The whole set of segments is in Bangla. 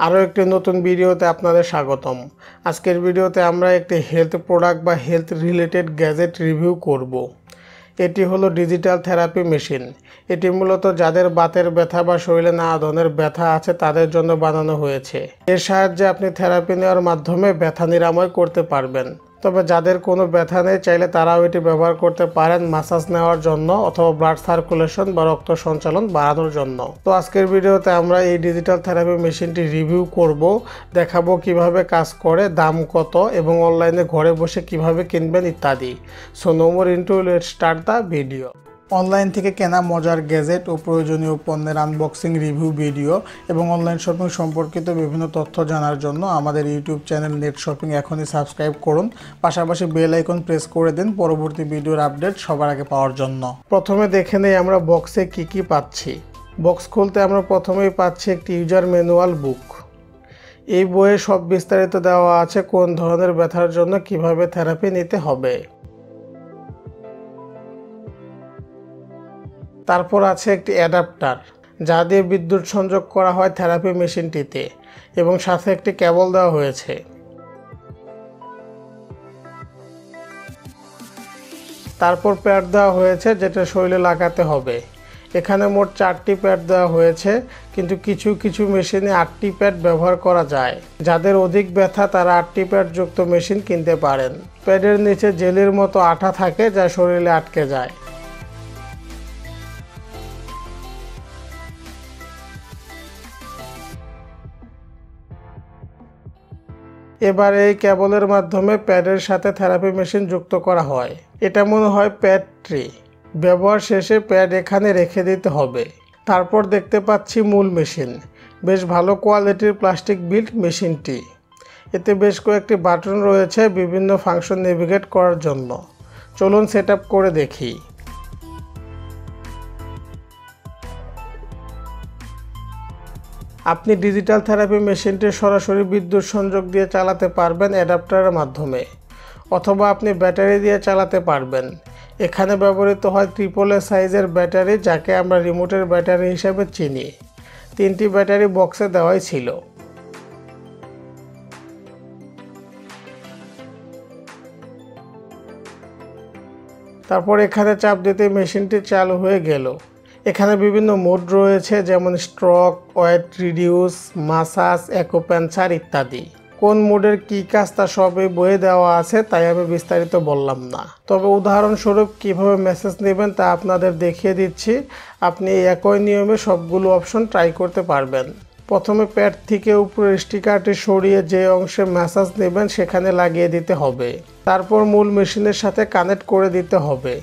আরও একটি নতুন ভিডিওতে আপনাদের স্বাগতম। আজকের ভিডিওতে আমরা একটি হেলথ প্রোডাক্ট বা হেলথ রিলেটেড গ্যাজেট রিভিউ করব। এটি হলো ডিজিটাল থেরাপি মেশিন। এটি মূলত যাদের বাতের ব্যথা বা শরীরে নানা ধরনের ব্যথা আছে তাদের জন্য বানানো হয়েছে। এর সাহায্যে আপনি থেরাপি নেওয়ার মাধ্যমে ব্যথা নিরাময় করতে পারবেন। তবে যাদের কোনো ব্যথা নেই চাইলে তারাও এটি ব্যবহার করতে পারেন ম্যাসাজ নেওয়ার জন্য অথবা ব্লাড সার্কুলেশন বা রক্ত সঞ্চালন বাড়ানোর জন্য। তো আজকের ভিডিওতে আমরা এই ডিজিটাল থেরাপি মেশিনটি রিভিউ করব, দেখাবো কিভাবে কাজ করে, দাম কত এবং অনলাইনে ঘরে বসে কিভাবে কিনবেন ইত্যাদি। So no more into, let's start the video. Online থেকে কেনা মজার গ্যাজেট ও প্রয়োজনীয় পণ্যের আনবক্সিং, রিভিউ ভিডিও এবং অনলাইন শপিং সম্পর্কিত বিভিন্ন তথ্য জানার জন্য আমাদের ইউটিউব চ্যানেল নেট শপিং এখনই সাবস্ক্রাইব করুন। পাশাপাশি বেল আইকন প্রেস করে দিন পরবর্তী ভিডিওর আপডেট সবার আগে পাওয়ার জন্য। প্রথমে দেখে নেই আমরা বক্সে কি পাচ্ছি। বক্স খুলতে আমরা প্রথমেই পাচ্ছি একটি ইউজার ম্যানুয়াল বুক। এই বইয়ে সব বিস্তারিত দেওয়া আছে কোন ধরনের ব্যথার জন্য কিভাবে থেরাপি নিতে হবে। তারপর আছে একটি অ্যাডাপ্টার যা দিয়ে বিদ্যুৎ সংযোগ করা হয় থেরাপি মেশিনটিতে এবং সাথে একটি কেবল দেওয়া হয়েছে। তারপর প্যাড দেওয়া হয়েছে যেটা শরীরে লাগাতে হবে। এখানে মোট 4টি প্যাড দেওয়া হয়েছে, কিন্তু কিছু মেশিনে 8টি প্যাড ব্যবহার করা যায়। যাদের অধিক ব্যথা তারা 8টি প্যাড যুক্ত মেশিন কিনতে পারেন। প্যাডের নিচে জেলির মতো আঠা থাকে যা শরীরে আটকে যায়। এবার এই কেবলের মাধ্যমে প্যাডের সাথে থেরাপি মেশিন যুক্ত করা হয়। এটা মনে হয় প্যাড ট্রি। ব্যবহার শেষে প্যাড এখানে রেখে দিতে হবে। তারপর দেখতে পাচ্ছি মূল মেশিন। বেশ ভালো কোয়ালিটির প্লাস্টিক বিল্ড মেশিনটি। এতে বেশ কয়েকটি বাটন রয়েছে বিভিন্ন ফাংশন নেভিগেট করার জন্য। চলুন সেট আপ করে দেখি। আপনি ডিজিটাল থেরাপি মেশিনটি সরাসরি বিদ্যুৎ সংযোগ দিয়ে চালাতে পারবেন অ্যাডাপ্টারের মাধ্যমে, অথবা আপনি ব্যাটারি দিয়ে চালাতে পারবেন। এখানে ব্যবহৃত হয় AAA সাইজের ব্যাটারি, যাকে আমরা রিমোটের ব্যাটারি হিসেবে চিনি। 3টি ব্যাটারি বক্সে দেওয়াই ছিল। তারপর এখানে চাপ দিতে মেশিনটি চালু হয়ে গেল। এখানে বিভিন্ন মোড রয়েছে, যেমন স্ট্রোক, ওয়েট রিডিউস, মাসাজ, অ্যাকুপাঞ্চার ইত্যাদি। কোন মোডের কী কাজ তা সব এই বইয়ে দেওয়া আছে, তাই আমি বিস্তারিত বললাম না। তবে উদাহরণস্বরূপ কিভাবে মেসেজ নেবেন তা আপনাদের দেখিয়ে দিচ্ছি। আপনি একই নিয়মে সবগুলো অপশন ট্রাই করতে পারবেন। প্রথমে প্যাড থেকে উপরের স্টিকারটি সরিয়ে যে অংশে মেসেজ নেবেন সেখানে লাগিয়ে দিতে হবে। তারপর মূল মেশিনের সাথে কানেক্ট করে দিতে হবে।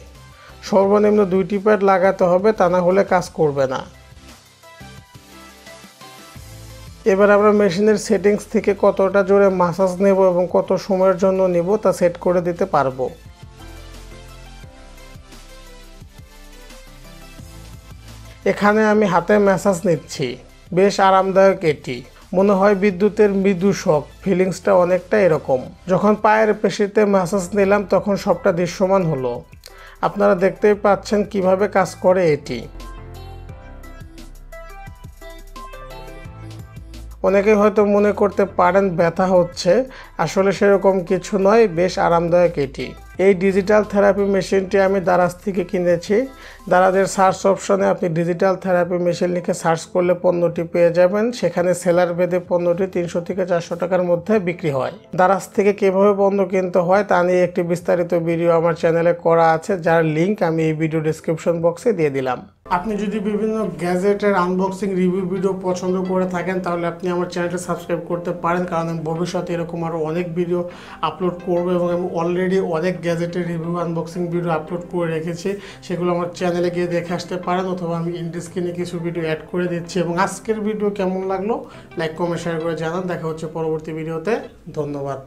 সর্বনিম্ন 2টি প্যাড লাগাতে হবে, তা না হলে কাজ করবে না। এবার আমরা মেশিনের সেটিংস থেকে কতটা জোরে মাসাজ নেব এবং কত সময়ের জন্য নেব তা সেট করে দিতে পারবো। এখানে আমি হাতে ম্যাসাজ নিচ্ছি। বেশ আরামদায়ক এটি। মনে হয় বিদ্যুতের মৃদু শক, ফিলিংসটা অনেকটা এরকম। যখন পায়ের পেশিতে ম্যাসাজ নিলাম তখন সবটা দৃশ্যমান হলো। আপনারা দেখতেই পাচ্ছেন কিভাবে কাজ করে এটি। অনেকেই হয়তো মনে করতে পারেন ব্যথা হচ্ছে, আসলে সেরকম কিছু নয়, বেশ আরামদায়ক এটি। এই ডিজিটাল থেরাপি মেশিনটি আমি দারাজ থেকে কিনেছি। দারাজের সার্চ অপশনে আপনি ডিজিটাল থেরাপি মেশিন লিখে সার্চ করলে পণ্যটি পেয়ে যাবেন। সেখানে সেলার ভেদে পণ্যটি 300 থেকে 400 টাকার মধ্যে বিক্রি হয়। দারাজ থেকে কীভাবে পণ্য কিনতে হয় তা নিয়ে একটি বিস্তারিত ভিডিও আমার চ্যানেলে করা আছে, যার লিঙ্ক আমি এই ভিডিও ডেসক্রিপশন বক্সে দিয়ে দিলাম। আপনি যদি বিভিন্ন গ্যাজেটের আনবক্সিং, রিভিউ ভিডিও পছন্দ করে থাকেন তাহলে আপনি আমার চ্যানেলটা সাবস্ক্রাইব করতে পারেন, কারণ আমি ভবিষ্যতে এরকম আরও অনেক ভিডিও আপলোড করবো এবং আমি অলরেডি অনেক গ্যাজেটের রিভিউ আনবক্সিং ভিডিও আপলোড করে রেখেছি। সেগুলো আমার চ্যানেলে গিয়ে দেখে আসতে পারেন, অথবা আমি ইন্ডিস্ক্রিনে কিছু ভিডিও অ্যাড করে দিচ্ছি। এবং আজকের ভিডিও কেমন লাগলো লাইক, কমেন্ট, শেয়ার করে জানান। দেখা হচ্ছে পরবর্তী ভিডিওতে। ধন্যবাদ।